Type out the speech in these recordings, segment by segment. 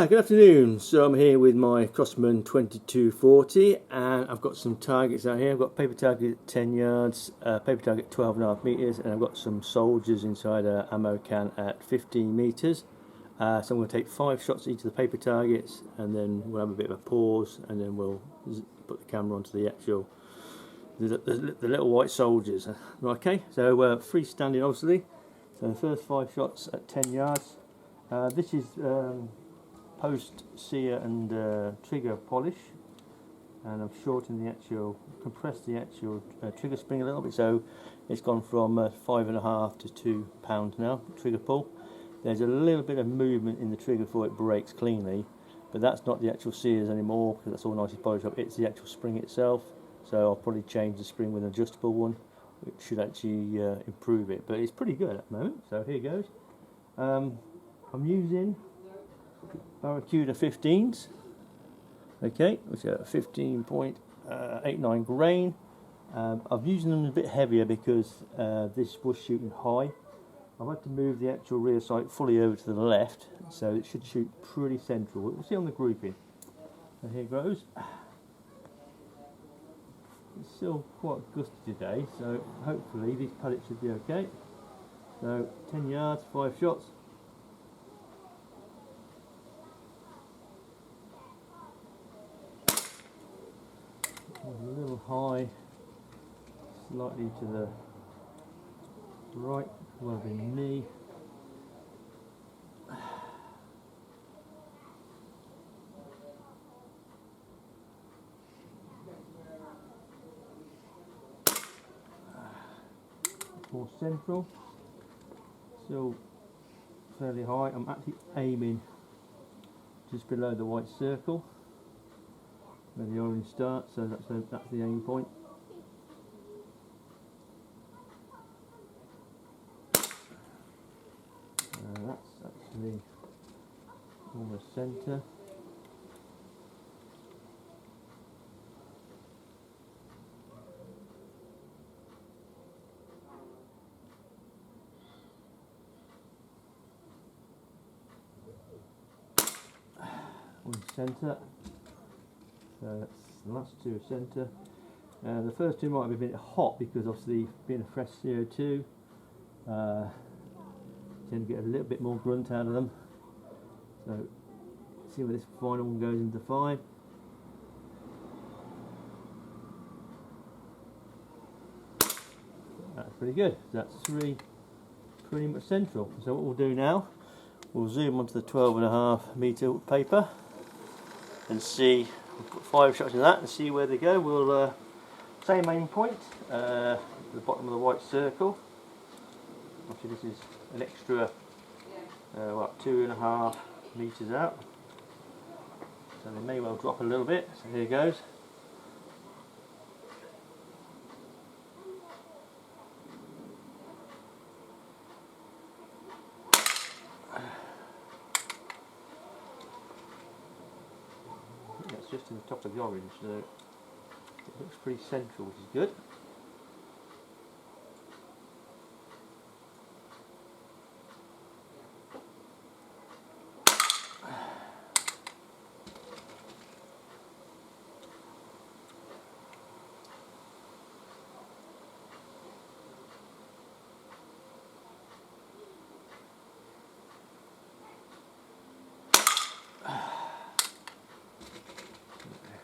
Good afternoon. So I'm here with my Crosman 2240 and I've got some targets out here. I've got paper target at 10 yards, paper target 12.5 meters, and I've got some soldiers inside an ammo can at 15 meters. So I'm going to take 5 shots at each of the paper targets, and then we'll have a bit of a pause, and then we'll put the camera onto the actual the little white soldiers. Okay, so freestanding obviously. So the first 5 shots at 10 yards. This is post sear and trigger polish, and I've shortened the actual, compressed the actual trigger spring a little bit, so it's gone from 5.5 to 2 pounds now, trigger pull. There's a little bit of movement in the trigger before it breaks cleanly, but that's not the actual sears anymore, because that's all nicely polished up. It's the actual spring itself, so I'll probably change the spring with an adjustable one, which should actually improve it, but it's pretty good at the moment. So here goes. I'm using Barracuda 15s, okay, which are 15.89 grain. I'm using them a bit heavier because this was shooting high. I've had to move the actual rear sight fully over to the left, so it should shoot pretty central. We'll see on the grouping. So here goes. It's still quite gusty today, so hopefully these pellets should be okay. So 10 yards, 5 shots. A little high, slightly to the right, rather than me. More central, still fairly high. I'm actually aiming just below the white circle where the orange starts, so that's the aim point. That's actually almost centre. On centre. So that's the last 2 are centre. The first 2 might be a bit hot because obviously being a fresh CO2, tend to get a little bit more grunt out of them. So see where this final one goes into 5. That's pretty good. That's 3 pretty much central. So what we'll do now, we'll zoom onto the 12.5 meter paper and see. We'll put 5 shots in that and see where they go. We'll same aim point, the bottom of the white circle. Actually, this is an extra, what, 2.5 meters out. So they may well drop a little bit. So here goes. That's just in the top of the orange, so it looks pretty central, which is good.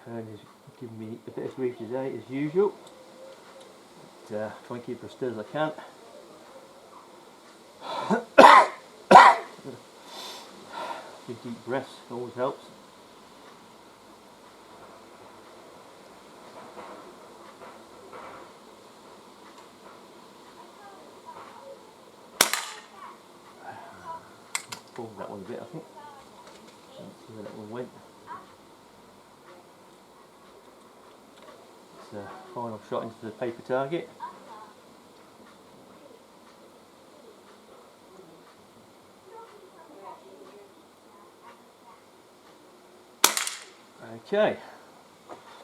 And he's giving me a bit of grief today as usual. But, try and keep her as still as I can. Big deep breaths always helps. Pull that one a bit, I think. Let's see where that one went. Final shot into the paper target. Okay,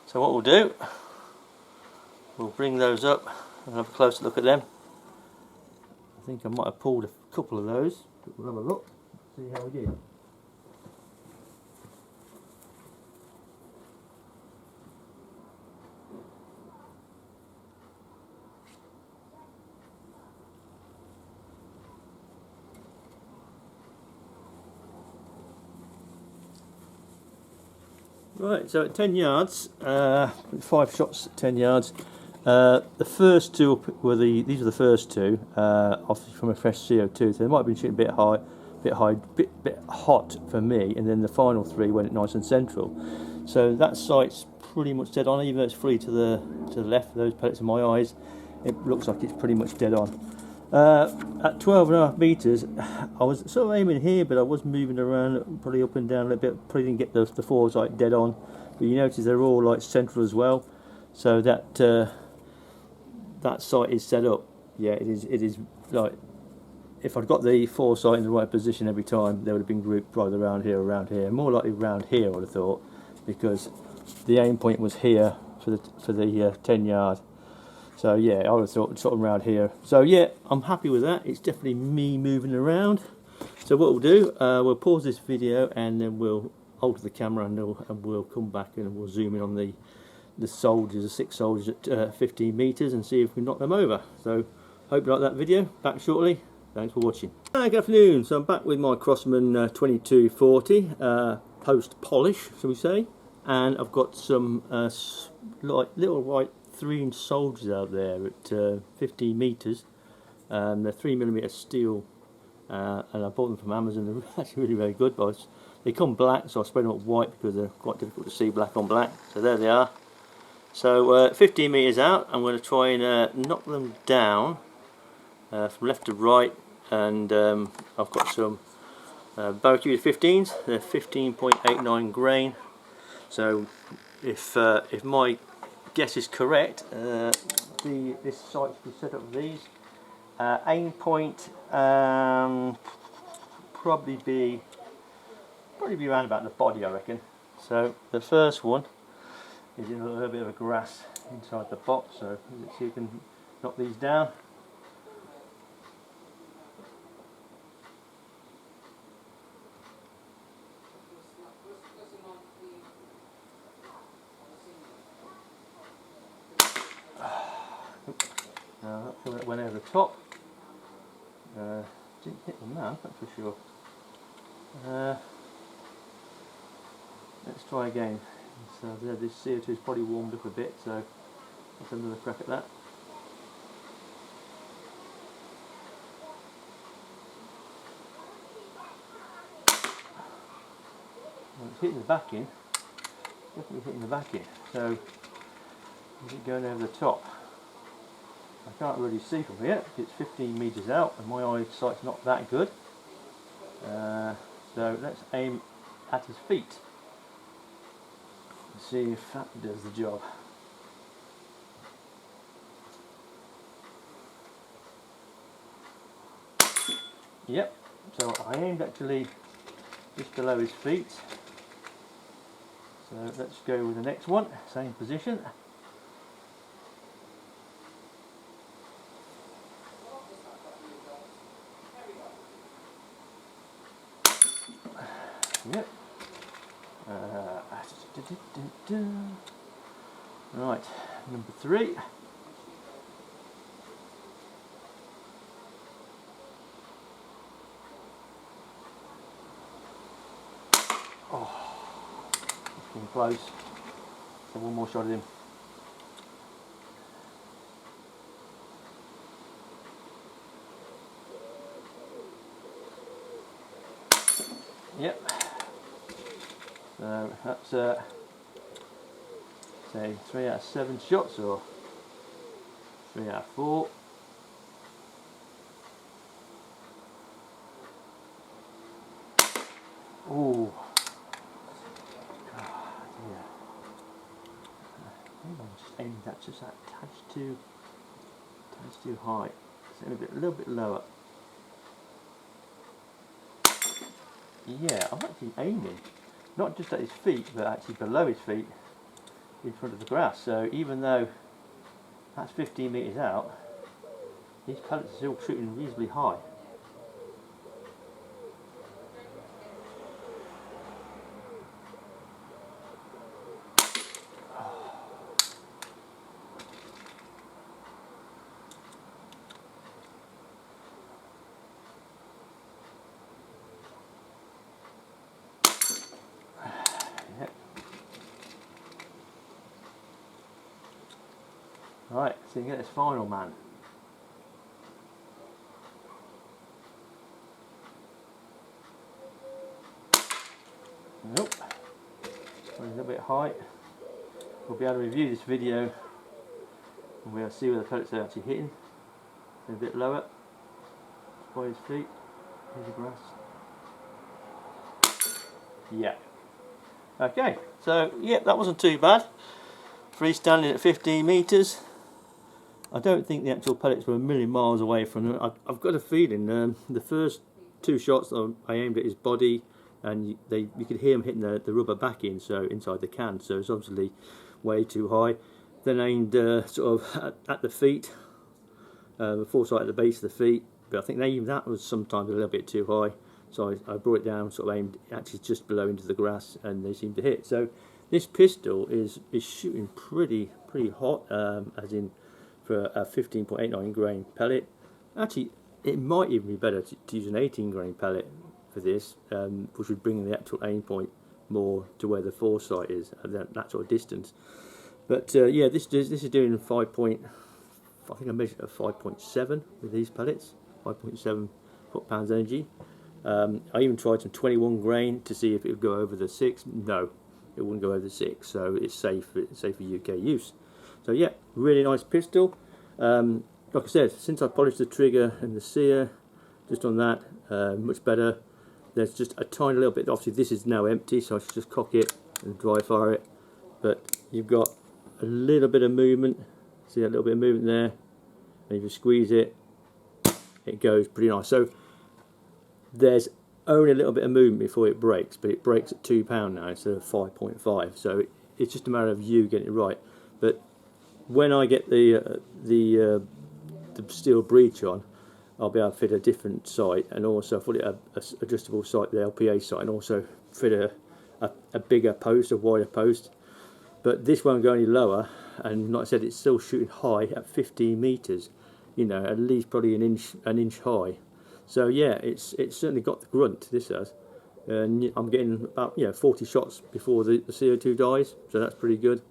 so what we'll do, we'll bring those up and have a closer look at them. I think I might have pulled a couple of those, but we'll have a look, see how we did. Right, so at 10 yards, 5 shots at 10 yards. The first two were these are the first two, obviously from a fresh CO2, so they might have been shooting a bit hot for me, and then the final 3 went nice and central. So that sight's pretty much dead on, even though it's free to the left. Those pellets in my eyes, it looks like it's pretty much dead on. At 12.5 meters, I was sort of aiming here, but I was moving around, probably up and down a little bit. Probably didn't get the 4s like dead on, but you notice they're all like central as well. So that that sight is set up. Yeah, it is like, if I'd got the 4 sight in the right position every time, they would have been grouped right around here, more likely around here, I would have thought, because the aim point was here for the 10 yard. So yeah, I would have thought sort of around here. So yeah, I'm happy with that. It's definitely me moving around. So what we'll do, we'll pause this video and then we'll alter the camera, and we'll come back and we'll zoom in on the soldiers, the 6 soldiers at 15 meters, and see if we knock them over. So hope you like that video. Back shortly. Thanks for watching. Hi, good afternoon. So I'm back with my Crosman 2240 post polish, shall we say, and I've got some like little white 3-inch soldiers out there at 15 meters. They're 3mm steel, and I bought them from Amazon. They're actually really very good, but they come black, so I sprayed them up white because they're quite difficult to see black on black. So there they are. So 15 meters out, I'm going to try and knock them down from left to right, and I've got some Barracuda 15s. They're 15.89 grain. So if my guess is correct, this sight should be set up with these. Aim point probably be around about the body, I reckon. So the first one is in a little bit of a grass inside the box, so let's see if you can knock these down. That went over the top. Didn't hit the man, that's for sure. Let's try again. So there, this CO2 is probably warmed up a bit, so let's have another crack at that. Well, it's hitting the back in. Definitely hitting the back in. So is it going over the top? I can't really see from here. It's 15 meters out, and my eyesight's not that good. So let's aim at his feet. See if that does the job. Yep, so I aimed actually just below his feet. So let's go with the next one, same position. Yep. Right, number 3. Oh, it's getting close. So one more shot at him. Yep. So that's say 3 out of 7 shots, or 3 out of 4. Oh, yeah. Maybe I'm just aiming that just that touch too high. So a little bit lower. Yeah, I'm actually aiming not just at his feet, but actually below his feet, in front of the grass. So even though that's 15 meters out, these pellets are still shooting reasonably high. Right, so you get this final man. Nope. A little bit high. We'll be able to review this video and we'll see where the pellets are actually hitting. A bit lower. By his feet. Here's the grass. Yeah. Okay, so yeah, that wasn't too bad. Freestanding at 15 metres. I don't think the actual pellets were a million miles away from them. I've got a feeling the first two shots I aimed at his body, and you could hear him hitting the rubber backing, so inside the can, so it's obviously way too high. Then I aimed sort of at the feet, the foresight at the base of the feet, but I think even that was sometimes a little bit too high, so I brought it down, sort of aimed actually just below into the grass, and they seemed to hit. So this pistol is shooting pretty hot, as in for a 15.89 grain pellet. Actually, it might even be better to use an 18 grain pellet for this, which would bring the actual aim point more to where the foresight is at that sort of distance. But yeah, this is doing 5 point. I think I measured at 5.7 with these pellets, 5.7 foot-pounds energy. I even tried some 21 grain to see if it would go over the 6. No, it wouldn't go over the 6, so it's safe for UK use. So yeah, really nice pistol. Like I said, since I polished the trigger and the sear, just on that, much better. There's just a tiny little bit, obviously this is now empty, so I should just cock it and dry fire it. But you've got a little bit of movement, see a little bit of movement there, and if you squeeze it, it goes pretty nice. So there's only a little bit of movement before it breaks, but it breaks at £2 now instead of 5.5, so it's just a matter of you getting it right. But when I get the steel breech on, I'll be able to fit a different sight, and also put it a adjustable sight, the LPA sight, and also fit a bigger post, a wider post. But this won't go any lower, and like I said, it's still shooting high at 15 metres. You know, at least probably an inch high. So yeah, it's certainly got the grunt. This has, and I'm getting about 40 shots before the CO2 dies. So that's pretty good.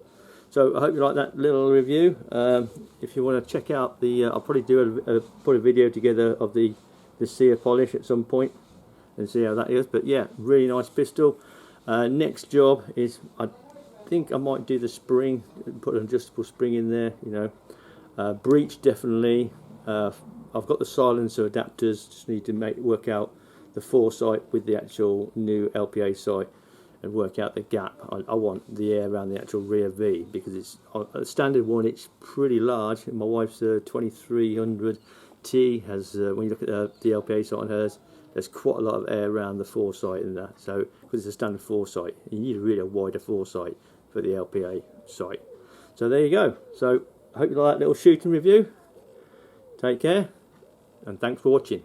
So I hope you like that little review. If you want to check out I'll probably do put a video together of the sear polish at some point and see how that is. But yeah, really nice pistol. Next job is, I think I might do the spring, put an adjustable spring in there. Breech definitely. I've got the silencer adapters. Just need to work out the foresight with the actual new LPA sight, and work out the gap. I want the air around the actual rear V, because it's a standard one, it's pretty large. My wife's 2300T has, when you look at the LPA sight on hers, there's quite a lot of air around the foresight in that. So because it's a standard foresight, you need a wider foresight for the LPA sight. So there you go. So I hope you like that little shooting review. Take care, and thanks for watching.